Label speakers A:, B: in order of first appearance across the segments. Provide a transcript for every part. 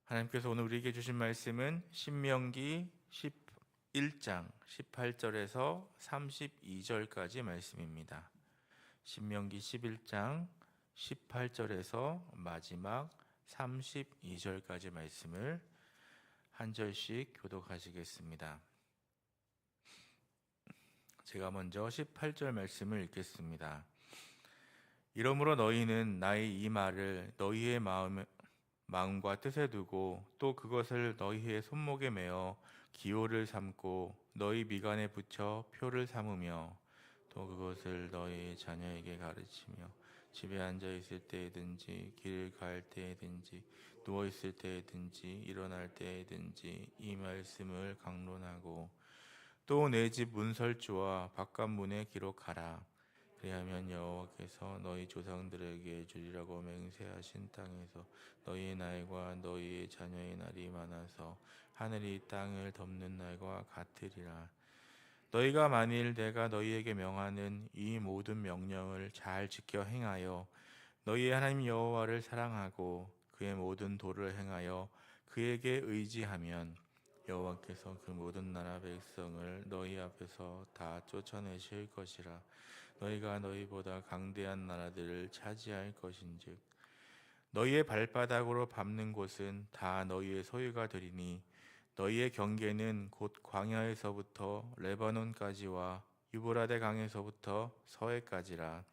A: 하나님께서 오늘 우리에게 주신 말씀은 신명기 11장 18절에서 32절까지 말씀입니다. 신명기 11장 18절에서 마지막 32절까지 말씀을 한 절씩 교독하시겠습니다. 제가 먼저 18절 말씀을 읽겠습니다. 이러므로 너희는 나의 이 말을 너희의 마음과 뜻에 두고 또 그것을 너희의 손목에 매어 기호를 삼고 너희 미간에 붙여 표를 삼으며 또 그것을 너희 자녀에게 가르치며 집에 앉아 있을 때에든지 길을 갈 때에든지 누워 있을 때에든지 일어날 때에든지 이 말씀을 강론하고 또 내 집 문설주와 바깥문에 기록하라. 그리하면 여호와께서 너희 조상들에게 주리라고 맹세하신 땅에서 너희의 날과 너희의 자녀의 날이 많아서 하늘이 땅을 덮는 날과 같으리라. 너희가 만일 내가 너희에게 명하는 이 모든 명령을 잘 지켜 행하여 너희의 하나님 여호와를 사랑하고 그의 모든 도를 행하여 그에게 의지하면 여호와께서 그 모든 나라 백성을 너희 앞에서 다 쫓아내실 것이라. 너희가 너희보다 강대한 나라들을 차지할 것인즉 너희의 발바닥으로 밟는 곳은 다 너희의 소유가 되리니 너희의 경계는 곧 광야에서부터 레바논까지와 유브라데 강에서부터 서해까지라.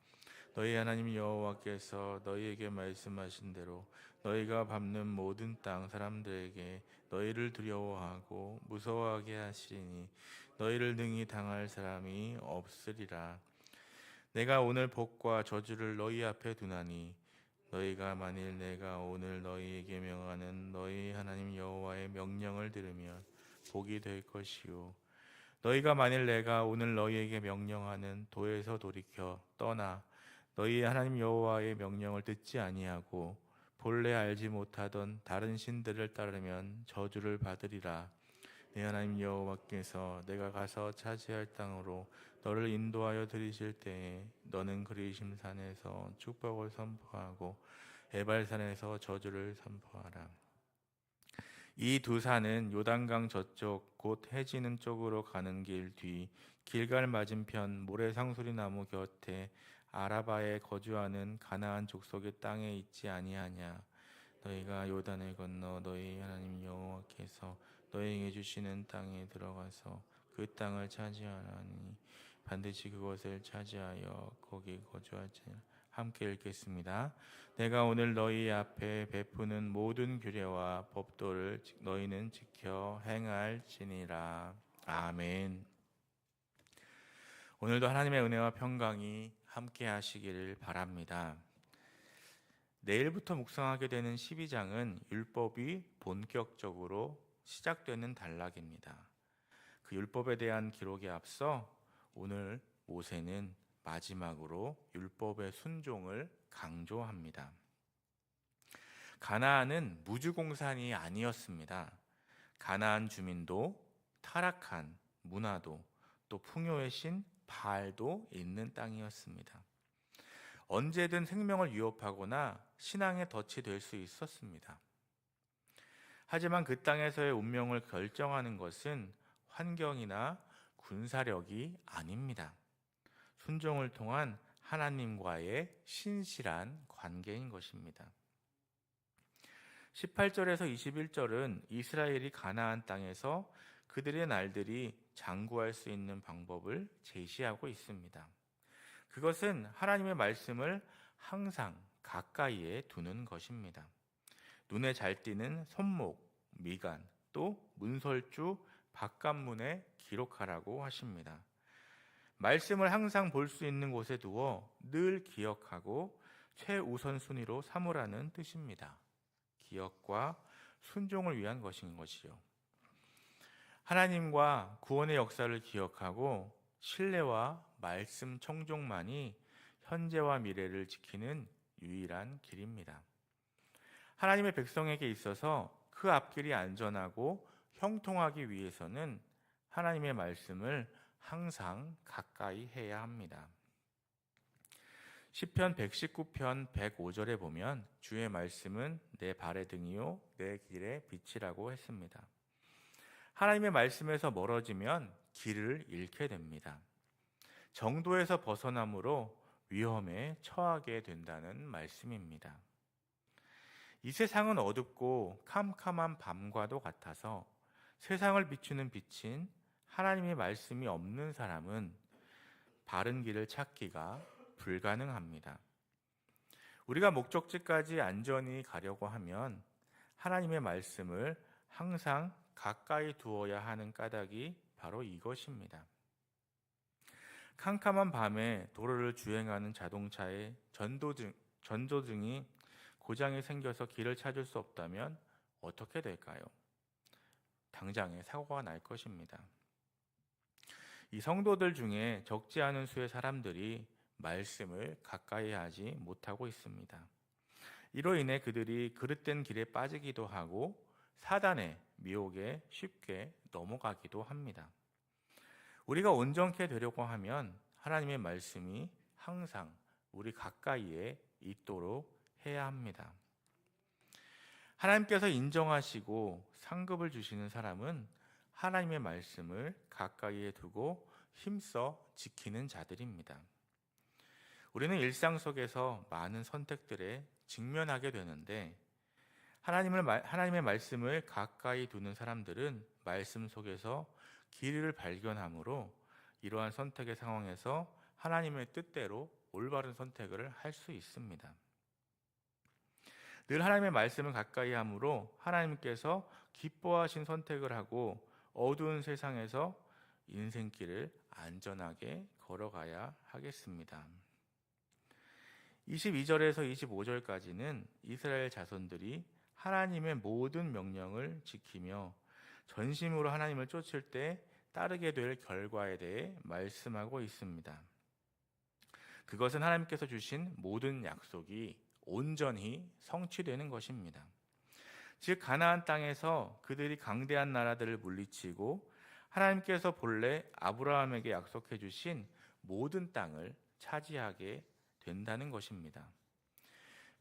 A: 너희 하나님 여호와께서 너희에게 말씀하신 대로 너희가 밟는 모든 땅 사람들에게 너희를 두려워하고 무서워하게 하시리니 너희를 능히 당할 사람이 없으리라. 내가 오늘 복과 저주를 너희 앞에 두나니 너희가 만일 내가 오늘 너희에게 명하는 너희 하나님 여호와의 명령을 들으면 복이 될 것이요 너희가 만일 내가 오늘 너희에게 명령하는 도에서 돌이켜 떠나 너희 하나님 여호와의 명령을 듣지 아니하고 본래 알지 못하던 다른 신들을 따르면 저주를 받으리라. 내 하나님 여호와께서 내가 가서 차지할 땅으로 너를 인도하여 들이실 때에 너는 그리심 산에서 축복을 선포하고 에발산에서 저주를 선포하라. 이 두 산은 요단강 저쪽 곧 해지는 쪽으로 가는 길 뒤 길갈 맞은편 모래상수리 나무 곁에 아라바에 거주하는 가나안 족속의 땅에 있지 아니하냐. 너희가 요단을 건너 너희 하나님 여호와께서 너희에게 주시는 땅에 들어가서 그 땅을 차지하라니 반드시 그것을 차지하여 거기 거주할지니라. 함께 읽겠습니다. 내가 오늘 너희 앞에 베푸는 모든 규례와 법도를 너희는 지켜 행할지니라. 아멘. 오늘도 하나님의 은혜와 평강이 함께 하시기를 바랍니다. 내일부터 묵상하게 되는 12장은 율법이 본격적으로 시작되는 단락입니다. 그 율법에 대한 기록에 앞서 오늘 모세는 마지막으로 율법의 순종을 강조합니다. 가나안은 무주공산이 아니었습니다. 가나안 주민도 타락한 문화도 또 풍요의 신 바알도 있는 땅이었습니다. 언제든 생명을 위협하거나 신앙의 덫이 될 수 있었습니다. 하지만 그 땅에서의 운명을 결정하는 것은 환경이나 군사력이 아닙니다. 순종을 통한 하나님과의 신실한 관계인 것입니다. 18절에서 21절은 이스라엘이 가나안 땅에서 그들의 날들이 장구할 수 있는 방법을 제시하고 있습니다. 그것은 하나님의 말씀을 항상 가까이에 두는 것입니다. 눈에 잘 띄는 손목, 미간, 또 문설주, 바깥문에 기록하라고 하십니다. 말씀을 항상 볼 수 있는 곳에 두어 늘 기억하고 최우선 순위로 삼으라는 뜻입니다. 기억과 순종을 위한 것인 것이요. 하나님과 구원의 역사를 기억하고 신뢰와 말씀 청종만이 현재와 미래를 지키는 유일한 길입니다. 하나님의 백성에게 있어서 그 앞길이 안전하고 형통하기 위해서는 하나님의 말씀을 항상 가까이 해야 합니다. 시편 119편 105절에 보면 주의 말씀은 내 발의 등이요 내 길의 빛이라고 했습니다. 하나님의 말씀에서 멀어지면 길을 잃게 됩니다. 정도에서 벗어남으로 위험에 처하게 된다는 말씀입니다. 이 세상은 어둡고 캄캄한 밤과도 같아서 세상을 비추는 빛인 하나님의 말씀이 없는 사람은 바른 길을 찾기가 불가능합니다. 우리가 목적지까지 안전히 가려고 하면 하나님의 말씀을 항상 가까이 두어야 하는 까닭이 바로 이것입니다. 캄캄한 밤에 도로를 주행하는 자동차의 전조등이 고장이 생겨서 길을 찾을 수 없다면 어떻게 될까요? 당장에 사고가 날 것입니다. 이 성도들 중에 적지 않은 수의 사람들이 말씀을 가까이 하지 못하고 있습니다. 이로 인해 그들이 그릇된 길에 빠지기도 하고 사단의 미혹에 쉽게 넘어가기도 합니다. 우리가 온전케 되려고 하면 하나님의 말씀이 항상 우리 가까이에 있도록 해야 합니다. 하나님께서 인정하시고 상급을 주시는 사람은 하나님의 말씀을 가까이에 두고 힘써 지키는 자들입니다. 우리는 일상 속에서 많은 선택들에 직면하게 되는데 하나님의 말씀을 가까이 두는 사람들은 말씀 속에서 길을 발견함으로 이러한 선택의 상황에서 하나님의 뜻대로 올바른 선택을 할 수 있습니다. 늘 하나님의 말씀을 가까이 함으로 하나님께서 기뻐하신 선택을 하고 어두운 세상에서 인생길을 안전하게 걸어가야 하겠습니다. 22절에서 25절까지는 이스라엘 자손들이 하나님의 모든 명령을 지키며 전심으로 하나님을 쫓을 때 따르게 될 결과에 대해 말씀하고 있습니다. 그것은 하나님께서 주신 모든 약속이 온전히 성취되는 것입니다. 즉 가나안 땅에서 그들이 강대한 나라들을 물리치고 하나님께서 본래 아브라함에게 약속해 주신 모든 땅을 차지하게 된다는 것입니다.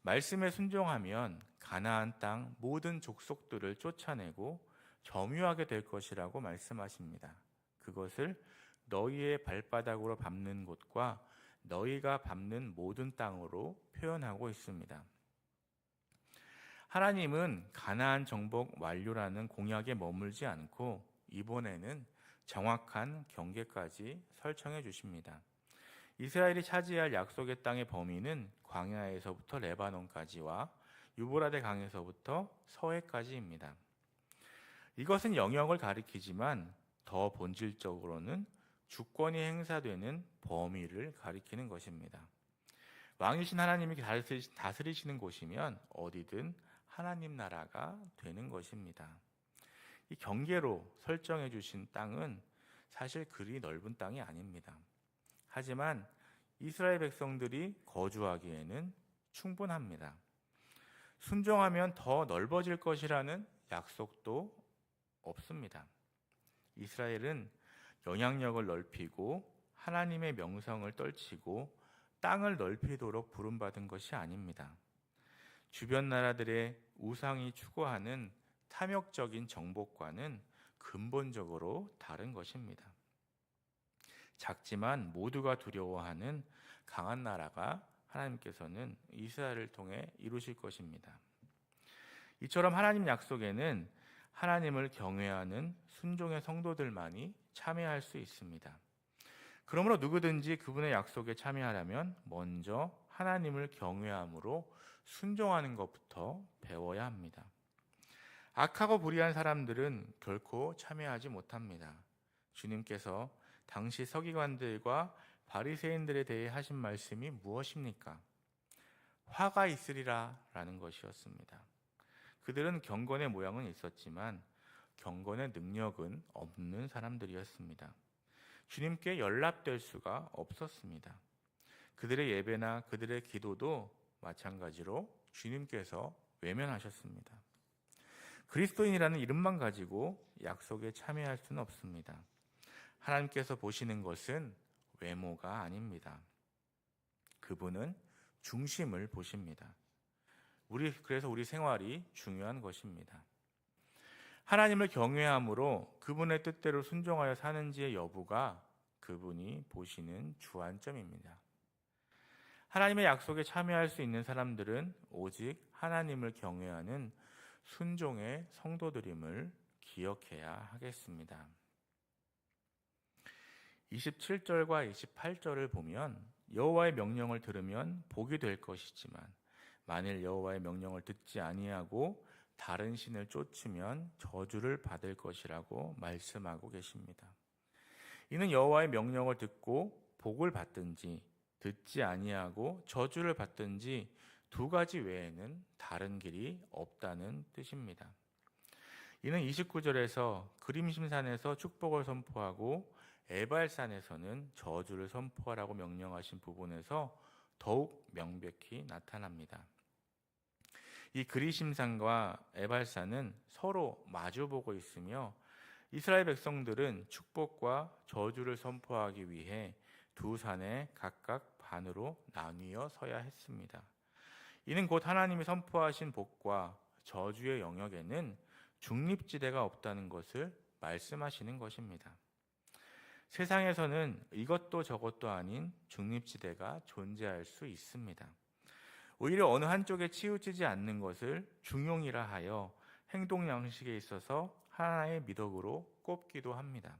A: 말씀에 순종하면 가나안 땅 모든 족속들을 쫓아내고 점유하게 될 것이라고 말씀하십니다. 그것을 너희의 발바닥으로 밟는 곳과 너희가 밟는 모든 땅으로 표현하고 있습니다. 하나님은 가나안 정복 완료라는 공약에 머물지 않고 이번에는 정확한 경계까지 설정해 주십니다. 이스라엘이 차지할 약속의 땅의 범위는 광야에서부터 레바논까지와 유브라데 강에서부터 서해까지입니다. 이것은 영역을 가리키지만 더 본질적으로는 주권이 행사되는 범위를 가리키는 것입니다. 왕이신 하나님이 다스리시는 곳이면 어디든 하나님 나라가 되는 것입니다. 이 경계로 설정해 주신 땅은 사실 그리 넓은 땅이 아닙니다. 하지만 이스라엘 백성들이 거주하기에는 충분합니다. 순종하면 더 넓어질 것이라는 약속도 없습니다. 이스라엘은 영향력을 넓히고 하나님의 명성을 떨치고 땅을 넓히도록 부름받은 것이 아닙니다. 주변 나라들의 우상이 추구하는 탐욕적인 정복과는 근본적으로 다른 것입니다. 작지만 모두가 두려워하는 강한 나라가 하나님께서는 이스라엘을 통해 이루실 것입니다. 이처럼 하나님 약속에는 하나님을 경외하는 순종의 성도들만이 참여할 수 있습니다. 그러므로 누구든지 그분의 약속에 참여하려면 먼저 하나님을 경외함으로 순종하는 것부터 배워야 합니다. 악하고 불의한 사람들은 결코 참여하지 못합니다. 주님께서 당시 서기관들과 바리새인들에 대해 하신 말씀이 무엇입니까? 화가 있으리라 라는 것이었습니다. 그들은 경건의 모양은 있었지만 경건의 능력은 없는 사람들이었습니다. 주님께 연락될 수가 없었습니다. 그들의 예배나 그들의 기도도 마찬가지로 주님께서 외면하셨습니다. 그리스도인이라는 이름만 가지고 약속에 참여할 수는 없습니다. 하나님께서 보시는 것은 외모가 아닙니다. 그분은 중심을 보십니다. 그래서 우리 생활이 중요한 것입니다. 하나님을 경외함으로 그분의 뜻대로 순종하여 사는지의 여부가 그분이 보시는 주안점입니다. 하나님의 약속에 참여할 수 있는 사람들은 오직 하나님을 경외하는 순종의 성도들임을 기억해야 하겠습니다. 27절과 28절을 보면 여호와의 명령을 들으면 복이 될 것이지만 만일 여호와의 명령을 듣지 아니하고 다른 신을 쫓으면 저주를 받을 것이라고 말씀하고 계십니다. 이는 여호와의 명령을 듣고 복을 받든지 듣지 아니하고 저주를 받든지 두 가지 외에는 다른 길이 없다는 뜻입니다. 이는 29절에서 그림심산에서 축복을 선포하고 에발산에서는 저주를 선포하라고 명령하신 부분에서 더욱 명백히 나타납니다. 이 그리심산과 에발산은 서로 마주보고 있으며 이스라엘 백성들은 축복과 저주를 선포하기 위해 두 산에 각각 반으로 나뉘어 서야 했습니다. 이는 곧 하나님이 선포하신 복과 저주의 영역에는 중립지대가 없다는 것을 말씀하시는 것입니다. 세상에서는 이것도 저것도 아닌 중립지대가 존재할 수 있습니다. 오히려 어느 한쪽에 치우치지 않는 것을 중용이라 하여 행동 양식에 있어서 하나의 미덕으로 꼽기도 합니다.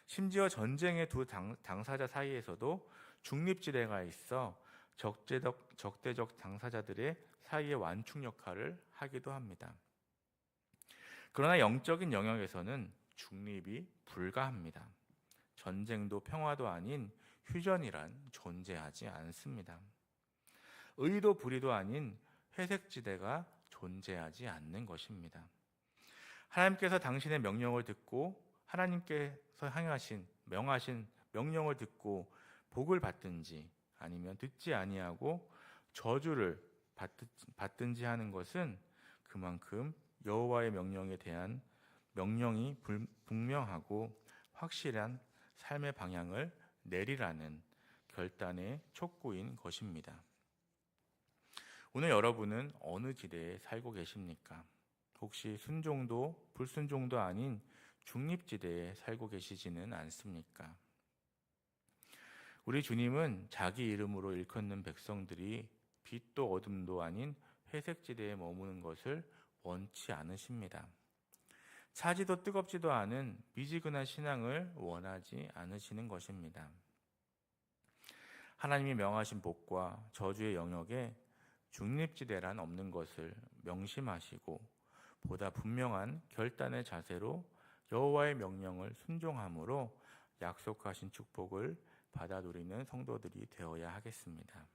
A: 심지어 전쟁의 두 당사자 사이에서도 중립지대가 있어 적대적 당사자들의 사이의 완충 역할을 하기도 합니다. 그러나 영적인 영역에서는 중립이 불가합니다. 전쟁도 평화도 아닌 휴전이란 존재하지 않습니다. 의도 불의도 아닌 회색지대가 존재하지 않는 것입니다. 하나님께서 당신의 명령을 듣고 하나님께서 명하신 명령을 듣고 복을 받든지 아니면 듣지 아니하고 저주를 받든지 하는 것은 그만큼 여호와의 명령에 대한 명령이 분명하고 확실한 삶의 방향을 내리라는 결단의 촉구인 것입니다. 오늘 여러분은 어느 지대에 살고 계십니까? 혹시 순종도 불순종도 아닌 중립지대에 살고 계시지는 않습니까? 우리 주님은 자기 이름으로 일컫는 백성들이 빛도 어둠도 아닌 회색지대에 머무는 것을 원치 않으십니다. 차지도 뜨겁지도 않은 미지근한 신앙을 원하지 않으시는 것입니다. 하나님이 명하신 복과 저주의 영역에 중립지대란 없는 것을 명심하시고 보다 분명한 결단의 자세로 여호와의 명령을 순종함으로 약속하신 축복을 받아 누리는 성도들이 되어야 하겠습니다.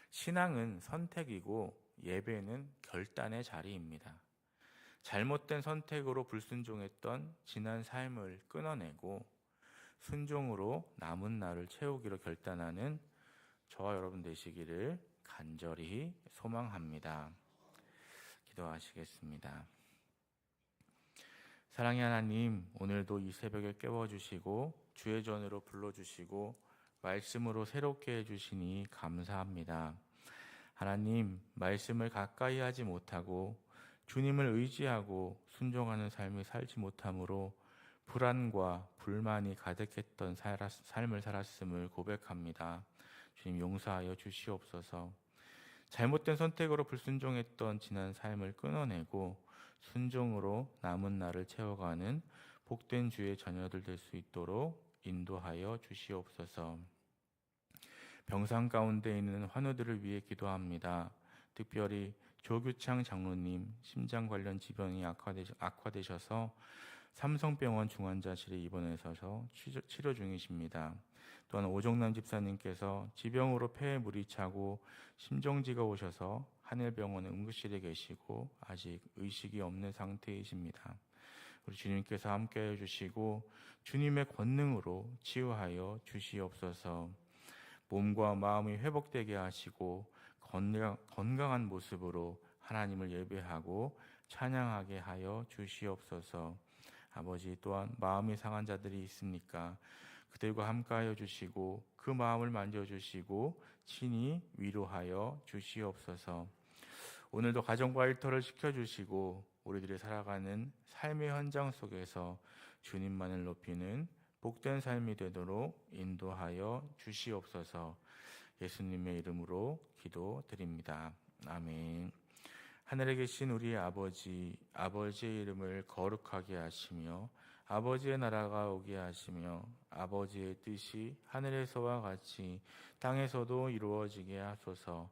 A: 신앙은 선택이고 예배는 결단의 자리입니다. 잘못된 선택으로 불순종했던 지난 삶을 끊어내고 순종으로 남은 날을 채우기로 결단하는 저와 여러분 되시기를 간절히 소망합니다. 기도하시겠습니다. 사랑의 하나님, 오늘도 이 새벽에 깨워주시고 주의 전으로 불러주시고 말씀으로 새롭게 해주시니 감사합니다. 하나님, 말씀을 가까이 하지 못하고 주님을 의지하고 순종하는 삶을 살지 못함으로 불안과 불만이 가득했던 삶을 살았음을 고백합니다. 주님 용서하여 주시옵소서. 잘못된 선택으로 불순종했던 지난 삶을 끊어내고 순종으로 남은 날을 채워가는 복된 주의 자녀들 될 수 있도록 인도하여 주시옵소서. 병상 가운데 있는 환우들을 위해 기도합니다. 특별히 조규창 장로님 심장 관련 질병이 악화되셔서 삼성병원 중환자실에 입원해서 치료 중이십니다. 또한 오정남 집사님께서 지병으로 폐에 물이 차고 심정지가 오셔서 한일병원 응급실에 계시고 아직 의식이 없는 상태이십니다. 우리 주님께서 함께해 주시고 주님의 권능으로 치유하여 주시옵소서. 몸과 마음이 회복되게 하시고 건강한 모습으로 하나님을 예배하고 찬양하게 하여 주시옵소서. 아버지, 또한 마음이 상한 자들이 있습니까? 그들과 함께하여 주시고 그 마음을 만져주시고 친히 위로하여 주시옵소서. 오늘도 가정과 일터를 지켜주시고 우리들이 살아가는 삶의 현장 속에서 주님만을 높이는 복된 삶이 되도록 인도하여 주시옵소서. 예수님의 이름으로 기도드립니다. 아멘. 하늘에 계신 우리 아버지, 아버지의 이름을 거룩하게 하시며 아버지의 나라가 오게 하시며 아버지의 뜻이 하늘에서와 같이 땅에서도 이루어지게 하소서.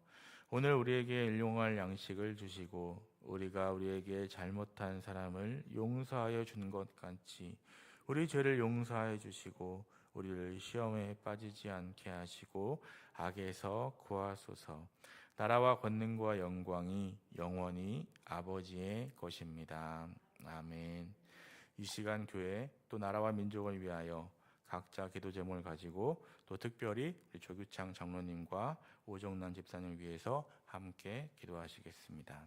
A: 오늘 우리에게 일용할 양식을 주시고 우리가 우리에게 잘못한 사람을 용서하여 준 것 같이 우리 죄를 용서하여 주시고 우리를 시험에 빠지지 않게 하시고 악에서 구하소서. 나라와 권능과 영광이 영원히 아버지의 것입니다. 아멘. 이 시간 교회 또 나라와 민족을 위하여 각자 기도 제목을 가지고 또 특별히 우리 조규창 장로님과 오정란 집사님을 위해서 함께 기도하시겠습니다.